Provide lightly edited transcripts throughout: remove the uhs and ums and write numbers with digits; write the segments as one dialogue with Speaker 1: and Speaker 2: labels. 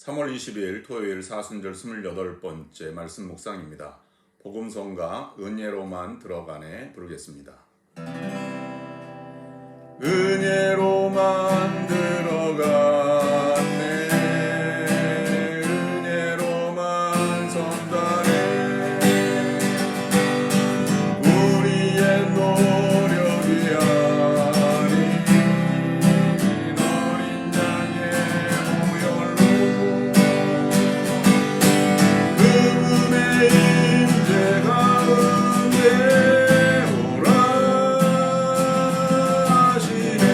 Speaker 1: 3월 20일 토요일 사순절 28번째 말씀 묵상입니다. 복음성가 은혜로만 들어가네 부르겠습니다. 은혜로만 들어가네 은혜로만 선다네 우리의 노력이 아닌 어린 양의 보혈로 그분의 임재 가운데 오라 하시네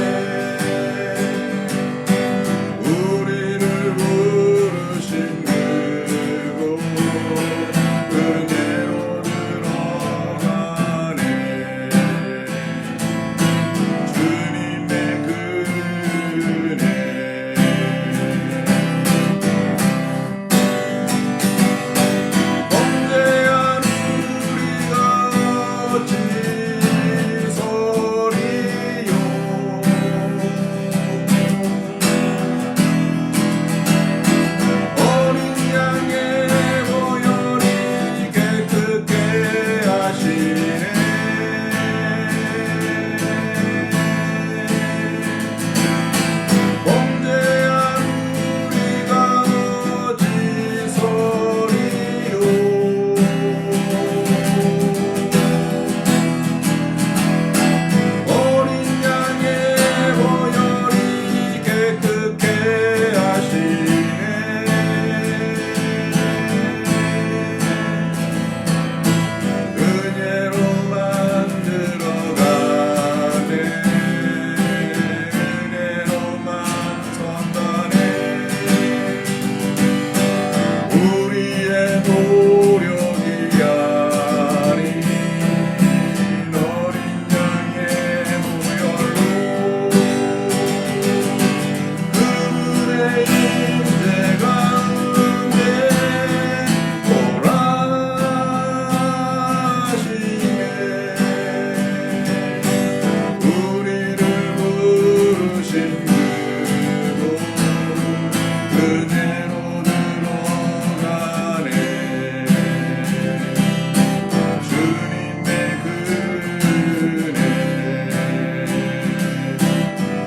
Speaker 1: 우리를 부르신 그곳 은혜로 들어가네 주님의 은혜 범죄한 우리가 어찌 소리요 어린 양의 보혈이 깨끗게 하시네 범죄한 우리가 어찌 소리요 어린 양의 보혈이 깨끗게 하시네 은혜로만 들어가네 은혜로만 선다네 우리의 노력이 아닌 어린 양의 보혈로 그분의 임재 가운데 오라 하시네 우리를 부르신 그곳 은혜로 들어가네 주님의 은혜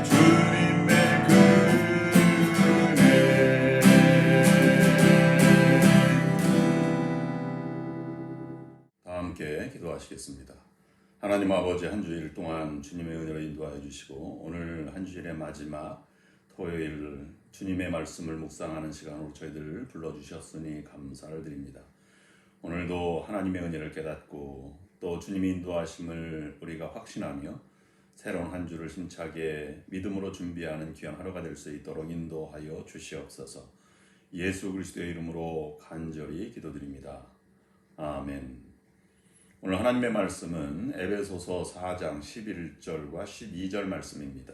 Speaker 1: 주님의 은혜 다 함께 기도하시겠습니다. 하나님 아버지, 한 주일 동안 주님의 은혜로 인도하여 주시고 오늘 한 주일의 마지막 토요일 주님의 말씀을 묵상하는 시간으로 저희들을 불러주셨으니 감사를 드립니다. 오늘도 하나님의 은혜를 깨닫고 또 주님의 인도하심을 우리가 확신하며 새로운 한 주를 힘차게 믿음으로 준비하는 귀한 하루가 될 수 있도록 인도하여 주시옵소서. 예수 그리스도의 이름으로 간절히 기도드립니다. 아멘. 오늘 하나님의 말씀은 에베소서 4장 11절과 12절 말씀입니다.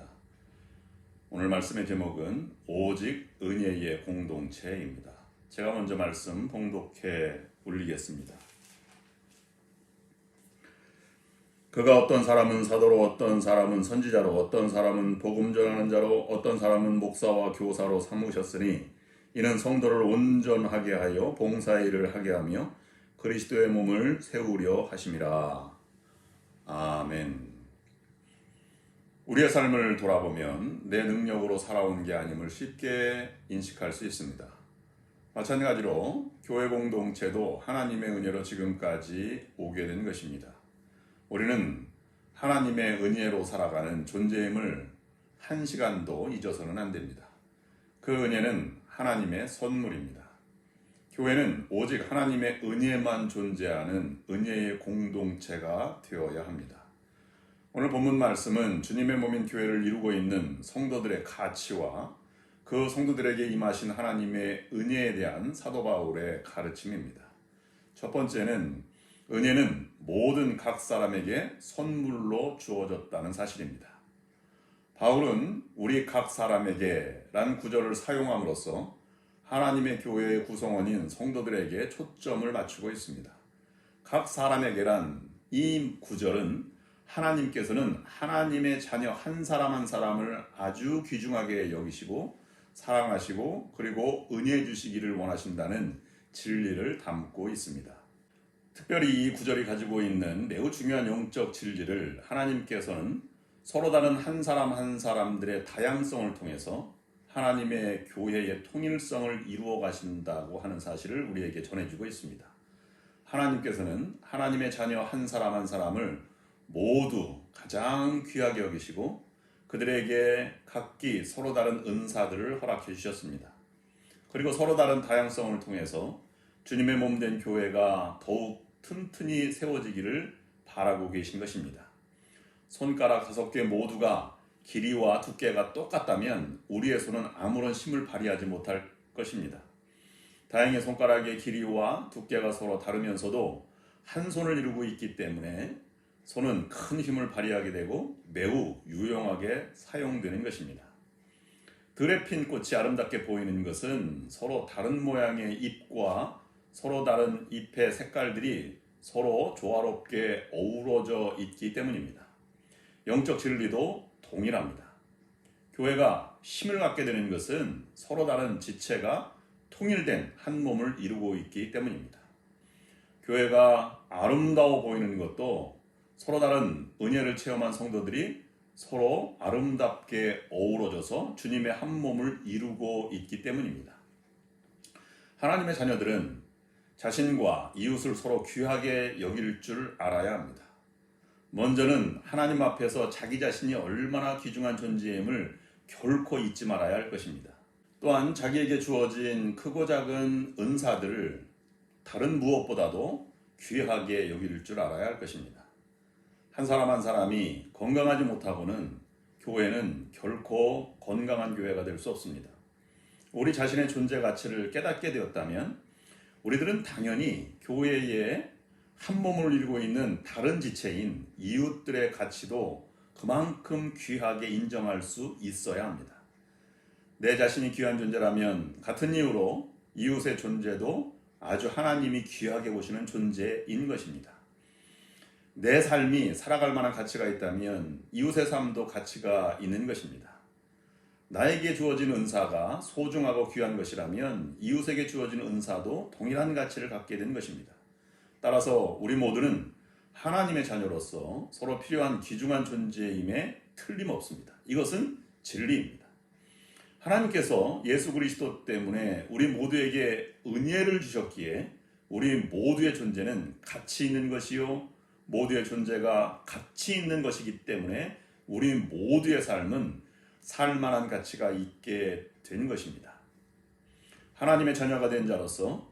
Speaker 1: 오늘 말씀의 제목은 오직 은혜의 공동체입니다. 제가 먼저 말씀 봉독해 올리겠습니다. 그가 어떤 사람은 사도로, 어떤 사람은 선지자로, 어떤 사람은 복음 전하는 자로, 어떤 사람은 목사와 교사로 삼으셨으니 이는 성도를 온전하게 하여 봉사의 일을 하게 하며 그리스도의 몸을 세우려 하심이라. 아멘. 우리의 삶을 돌아보면 내 능력으로 살아온 게 아님을 쉽게 인식할 수 있습니다. 마찬가지로 교회 공동체도 하나님의 은혜로 지금까지 오게 된 것입니다. 우리는 하나님의 은혜로 살아가는 존재임을 한 시간도 잊어서는 안 됩니다. 그 은혜는 하나님의 선물입니다. 교회는 오직 하나님의 은혜만 존재하는 은혜의 공동체가 되어야 합니다. 오늘 본문 말씀은 주님의 몸인 교회를 이루고 있는 성도들의 가치와 그 성도들에게 임하신 하나님의 은혜에 대한 사도 바울의 가르침입니다. 첫 번째는 은혜는 모든 각 사람에게 선물로 주어졌다는 사실입니다. 바울은 우리 각 사람에게 란 구절을 사용함으로써 하나님의 교회의 구성원인 성도들에게 초점을 맞추고 있습니다. 각 사람에게란 이 구절은 하나님께서는 하나님의 자녀 한 사람 한 사람을 아주 귀중하게 여기시고 사랑하시고 그리고 은혜 주시기를 원하신다는 진리를 담고 있습니다. 특별히 이 구절이 가지고 있는 매우 중요한 영적 진리를 하나님께서는 서로 다른 한 사람 한 사람들의 다양성을 통해서 하나님의 교회의 통일성을 이루어 가신다고 하는 사실을 우리에게 전해주고 있습니다. 하나님께서는 하나님의 자녀 한 사람 한 사람을 모두 가장 귀하게 여기시고 그들에게 각기 서로 다른 은사들을 허락해 주셨습니다. 그리고 서로 다른 다양성을 통해서 주님의 몸된 교회가 더욱 튼튼히 세워지기를 바라고 계신 것입니다. 손가락 5개 모두가 길이와 두께가 똑같다면 우리의 손은 아무런 힘을 발휘하지 못할 것입니다. 다행히 손가락의 길이와 두께가 서로 다르면서도 한 손을 이루고 있기 때문에 손은 큰 힘을 발휘하게 되고 매우 유용하게 사용되는 것입니다. 들에 핀 꽃이 아름답게 보이는 것은 서로 다른 모양의 잎과 서로 다른 잎의 색깔들이 서로 조화롭게 어우러져 있기 때문입니다. 영적 진리도 동일합니다. 교회가 힘을 갖게 되는 것은 서로 다른 지체가 통일된 한 몸을 이루고 있기 때문입니다. 교회가 아름다워 보이는 것도 서로 다른 은혜를 체험한 성도들이 서로 아름답게 어우러져서 주님의 한 몸을 이루고 있기 때문입니다. 하나님의 자녀들은 자신과 이웃을 서로 귀하게 여길 줄 알아야 합니다. 먼저는 하나님 앞에서 자기 자신이 얼마나 귀중한 존재임을 결코 잊지 말아야 할 것입니다. 또한 자기에게 주어진 크고 작은 은사들을 다른 무엇보다도 귀하게 여길 줄 알아야 할 것입니다. 한 사람 한 사람이 건강하지 못하고는 교회는 결코 건강한 교회가 될 수 없습니다. 우리 자신의 존재 가치를 깨닫게 되었다면 우리들은 당연히 교회에 한 몸을 이루고 있는 다른 지체인 이웃들의 가치도 그만큼 귀하게 인정할 수 있어야 합니다. 내 자신이 귀한 존재라면 같은 이유로 이웃의 존재도 아주 하나님이 귀하게 보시는 존재인 것입니다. 내 삶이 살아갈 만한 가치가 있다면 이웃의 삶도 가치가 있는 것입니다. 나에게 주어진 은사가 소중하고 귀한 것이라면 이웃에게 주어진 은사도 동일한 가치를 갖게 된 것입니다. 따라서 우리 모두는 하나님의 자녀로서 서로 필요한 귀중한 존재임에 틀림없습니다. 이것은 진리입니다. 하나님께서 예수 그리스도 때문에 우리 모두에게 은혜를 주셨기에 우리 모두의 존재는 가치 있는 것이요 모두의 존재가 가치 있는 것이기 때문에 우리 모두의 삶은 살만한 가치가 있게 된 것입니다. 하나님의 자녀가 된 자로서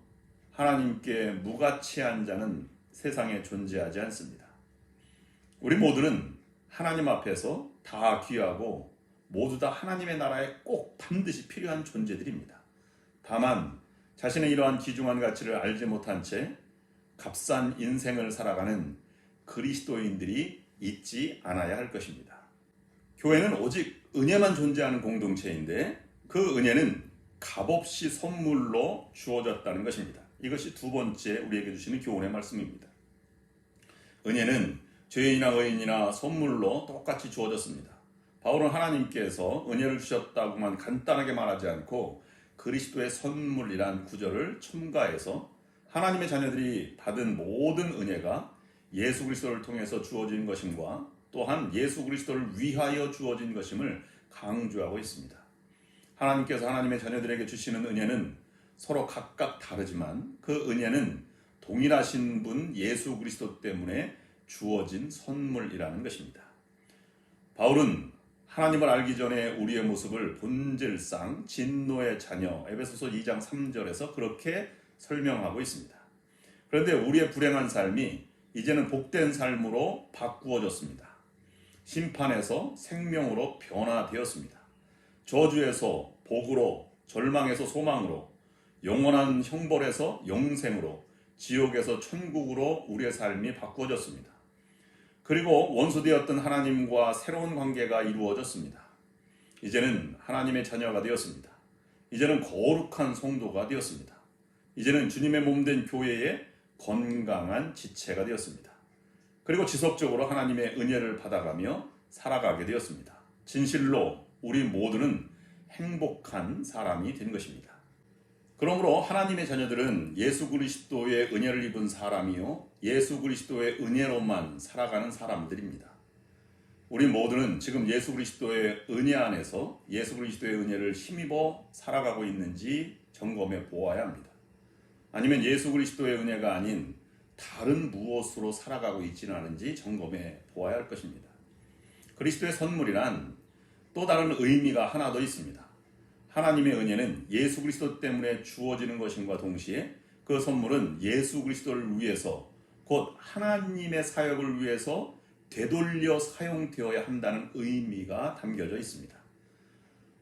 Speaker 1: 하나님께 무가치한 자는 세상에 존재하지 않습니다. 우리 모두는 하나님 앞에서 다 귀하고 모두 다 하나님의 나라에 꼭 반드시 필요한 존재들입니다. 다만 자신의 이러한 귀중한 가치를 알지 못한 채 값싼 인생을 살아가는 그리스도인들이 있지 않아야 할 것입니다. 교회는 오직 은혜만 존재하는 공동체인데 그 은혜는 값없이 선물로 주어졌다는 것입니다. 이것이 두 번째 우리에게 주시는 교훈의 말씀입니다. 은혜는 죄인이나 의인이나 선물로 똑같이 주어졌습니다. 바울은 하나님께서 은혜를 주셨다고만 간단하게 말하지 않고 그리스도의 선물이란 구절을 첨가해서 하나님의 자녀들이 받은 모든 은혜가 예수 그리스도를 통해서 주어진 것임과 또한 예수 그리스도를 위하여 주어진 것임을 강조하고 있습니다. 하나님께서 하나님의 자녀들에게 주시는 은혜는 서로 각각 다르지만 그 은혜는 동일하신 분 예수 그리스도 때문에 주어진 선물이라는 것입니다. 바울은 하나님을 알기 전에 우리의 모습을 본질상 진노의 자녀 에베소서 2장 3절에서 그렇게 설명하고 있습니다. 그런데 우리의 불행한 삶이 이제는 복된 삶으로 바꾸어졌습니다. 심판에서 생명으로 변화되었습니다. 저주에서 복으로, 절망에서 소망으로, 영원한 형벌에서 영생으로, 지옥에서 천국으로 우리의 삶이 바꾸어졌습니다. 그리고 원수되었던 하나님과 새로운 관계가 이루어졌습니다. 이제는 하나님의 자녀가 되었습니다. 이제는 거룩한 성도가 되었습니다. 이제는 주님의 몸된 교회의 건강한 지체가 되었습니다. 그리고 지속적으로 하나님의 은혜를 받아가며 살아가게 되었습니다. 진실로 우리 모두는 행복한 사람이 된 것입니다. 그러므로 하나님의 자녀들은 예수 그리스도의 은혜를 입은 사람이요, 예수 그리스도의 은혜로만 살아가는 사람들입니다. 우리 모두는 지금 예수 그리스도의 은혜 안에서 예수 그리스도의 은혜를 힘입어 살아가고 있는지 점검해 보아야 합니다. 아니면 예수 그리스도의 은혜가 아닌 다른 무엇으로 살아가고 있지는 않은지 점검해 보아야 할 것입니다. 그리스도의 선물이란 또 다른 의미가 하나 더 있습니다. 하나님의 은혜는 예수 그리스도 때문에 주어지는 것임과 동시에 그 선물은 예수 그리스도를 위해서, 곧 하나님의 사역을 위해서 되돌려 사용되어야 한다는 의미가 담겨져 있습니다.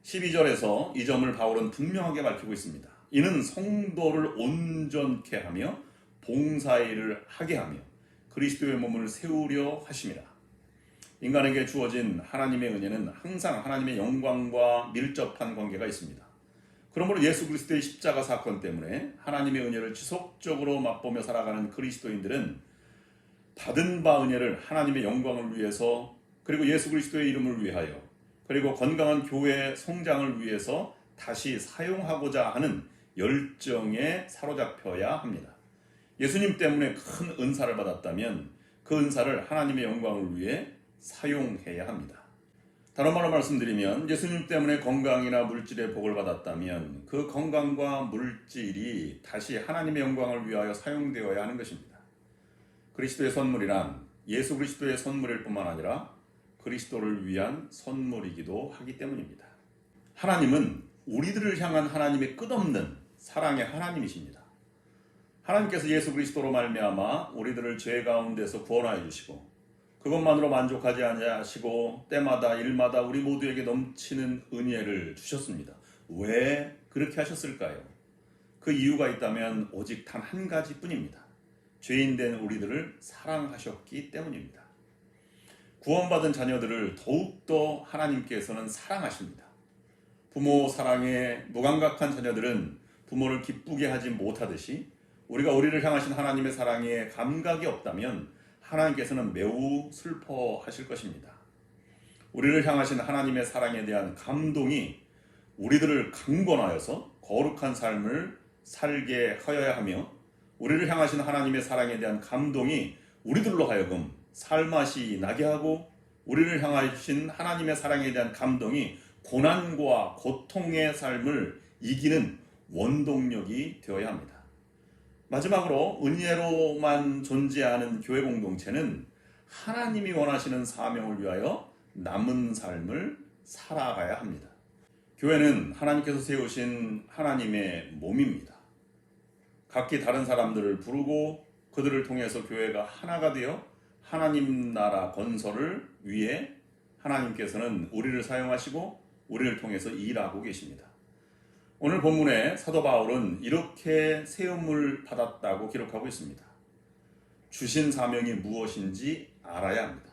Speaker 1: 12절에서 이 점을 바울은 분명하게 밝히고 있습니다. 이는 성도를 온전케 하며 봉사일을 하게 하며 그리스도의 몸을 세우려 하심이라. 인간에게 주어진 하나님의 은혜는 항상 하나님의 영광과 밀접한 관계가 있습니다. 그러므로 예수 그리스도의 십자가 사건 때문에 하나님의 은혜를 지속적으로 맛보며 살아가는 그리스도인들은 받은 바 은혜를 하나님의 영광을 위해서, 그리고 예수 그리스도의 이름을 위하여, 그리고 건강한 교회의 성장을 위해서 다시 사용하고자 하는 열정에 사로잡혀야 합니다. 예수님 때문에 큰 은사를 받았다면 그 은사를 하나님의 영광을 위해 사용해야 합니다. 다른 말로 말씀드리면 예수님 때문에 건강이나 물질의 복을 받았다면 그 건강과 물질이 다시 하나님의 영광을 위하여 사용되어야 하는 것입니다. 그리스도의 선물이란 예수 그리스도의 선물일 뿐만 아니라 그리스도를 위한 선물이기도 하기 때문입니다. 하나님은 우리들을 향한 하나님의 끝없는 사랑의 하나님이십니다. 하나님께서 예수 그리스도로 말미암아 우리들을 죄 가운데서 구원하여 주시고 그것만으로 만족하지 아니하시고 때마다 일마다 우리 모두에게 넘치는 은혜를 주셨습니다. 왜 그렇게 하셨을까요? 그 이유가 있다면 오직 단 한 가지뿐입니다. 죄인된 우리들을 사랑하셨기 때문입니다. 구원받은 자녀들을 더욱더 하나님께서는 사랑하십니다. 부모 사랑에 무감각한 자녀들은 부모를 기쁘게 하지 못하듯이 우리가 우리를 향하신 하나님의 사랑에 감각이 없다면 하나님께서는 매우 슬퍼하실 것입니다. 우리를 향하신 하나님의 사랑에 대한 감동이 우리들을 강권하여서 거룩한 삶을 살게 하여야 하며, 우리를 향하신 하나님의 사랑에 대한 감동이 우리들로 하여금 살맛이 나게 하고, 우리를 향하신 하나님의 사랑에 대한 감동이 고난과 고통의 삶을 이기는 원동력이 되어야 합니다. 마지막으로 은혜로만 존재하는 교회 공동체는 하나님이 원하시는 사명을 위하여 남은 삶을 살아가야 합니다. 교회는 하나님께서 세우신 하나님의 몸입니다. 각기 다른 사람들을 부르고 그들을 통해서 교회가 하나가 되어 하나님 나라 건설을 위해 하나님께서는 우리를 사용하시고 우리를 통해서 일하고 계십니다. 오늘 본문에 사도 바울은 이렇게 세움을 받았다고 기록하고 있습니다. 주신 사명이 무엇인지 알아야 합니다.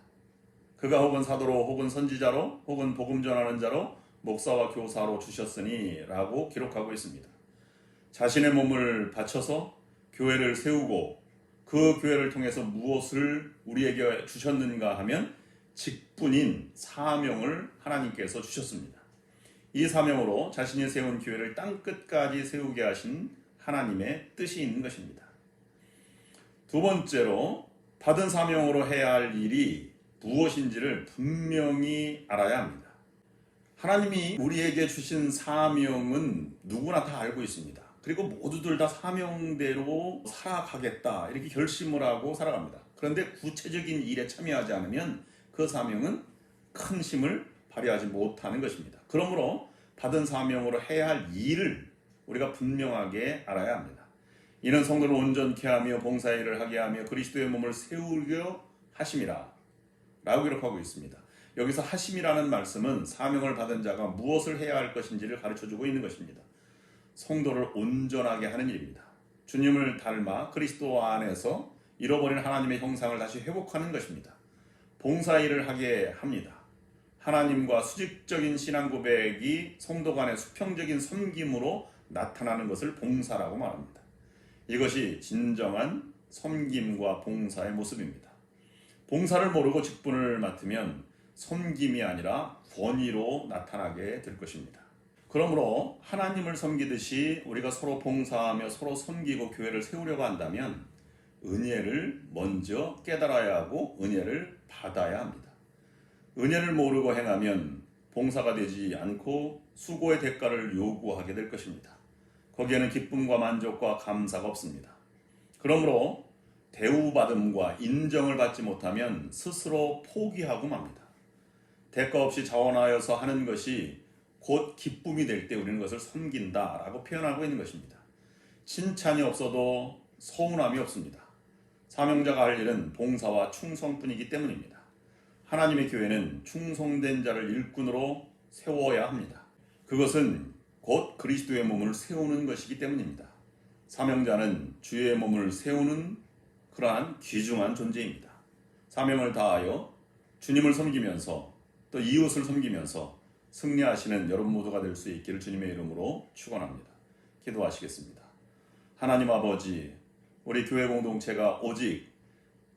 Speaker 1: 그가 혹은 사도로 혹은 선지자로 혹은 복음 전하는 자로 목사와 교사로 주셨으니 라고 기록하고 있습니다. 자신의 몸을 바쳐서 교회를 세우고 그 교회를 통해서 무엇을 우리에게 주셨는가 하면 직분인 사명을 하나님께서 주셨습니다. 이 사명으로 자신이 세운 교회를 땅끝까지 세우게 하신 하나님의 뜻이 있는 것입니다. 두 번째로 받은 사명으로 해야 할 일이 무엇인지를 분명히 알아야 합니다. 하나님이 우리에게 주신 사명은 누구나 다 알고 있습니다. 그리고 모두들 다 사명대로 살아가겠다 이렇게 결심을 하고 살아갑니다. 그런데 구체적인 일에 참여하지 않으면 그 사명은 큰 힘을 발휘하지 못하는 것입니다. 그러므로 받은 사명으로 해야 할 일을 우리가 분명하게 알아야 합니다. 이는 성도를 온전케 하며 봉사일을 하게 하며 그리스도의 몸을 세우려 하심이라 라고 기록하고 있습니다. 여기서 하심이라는 말씀은 사명을 받은 자가 무엇을 해야 할 것인지를 가르쳐주고 있는 것입니다. 성도를 온전하게 하는 일입니다. 주님을 닮아 그리스도 안에서 잃어버린 하나님의 형상을 다시 회복하는 것입니다. 봉사일을 하게 합니다. 하나님과 수직적인 신앙 고백이 성도 간의 수평적인 섬김으로 나타나는 것을 봉사라고 말합니다. 이것이 진정한 섬김과 봉사의 모습입니다. 봉사를 모르고 직분을 맡으면 섬김이 아니라 권위로 나타나게 될 것입니다. 그러므로 하나님을 섬기듯이 우리가 서로 봉사하며 서로 섬기고 교회를 세우려고 한다면 은혜를 먼저 깨달아야 하고 은혜를 받아야 합니다. 은혜를 모르고 행하면 봉사가 되지 않고 수고의 대가를 요구하게 될 것입니다. 거기에는 기쁨과 만족과 감사가 없습니다. 그러므로 대우받음과 인정을 받지 못하면 스스로 포기하고 맙니다. 대가 없이 자원하여서 하는 것이 곧 기쁨이 될 때 우리는 그것을 섬긴다라고 표현하고 있는 것입니다. 칭찬이 없어도 서운함이 없습니다. 사명자가 할 일은 봉사와 충성뿐이기 때문입니다. 하나님의 교회는 충성된 자를 일꾼으로 세워야 합니다. 그것은 곧 그리스도의 몸을 세우는 것이기 때문입니다. 사명자는 주의 몸을 세우는 그러한 귀중한 존재입니다. 사명을 다하여 주님을 섬기면서 또 이웃을 섬기면서 승리하시는 여러분 모두가 될 수 있기를 주님의 이름으로 축원합니다. 기도하시겠습니다. 하나님 아버지, 우리 교회 공동체가 오직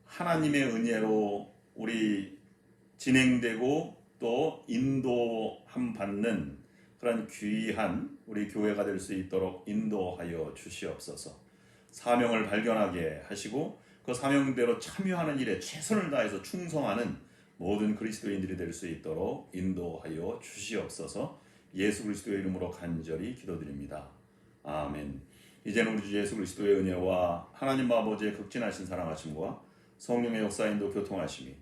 Speaker 1: 하나님의 은혜로 우리 진행되고 또 인도함 받는 그런 귀한 우리 교회가 될 수 있도록 인도하여 주시옵소서. 사명을 발견하게 하시고 그 사명대로 참여하는 일에 최선을 다해서 충성하는 모든 그리스도인들이 될 수 있도록 인도하여 주시옵소서. 예수 그리스도의 이름으로 간절히 기도드립니다. 아멘. 이제는 우리 주 예수 그리스도의 은혜와 하나님 아버지의 극진하신 사랑하심과 성령의 역사인도 교통하심이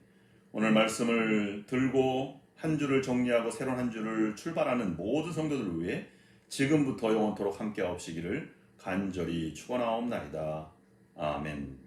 Speaker 1: 오늘 말씀을 들고 한 주를 정리하고 새로운 한 주를 출발하는 모든 성도들을 위해 지금부터 영원토록 함께 하옵시기를 간절히 축원하옵나이다. 아멘.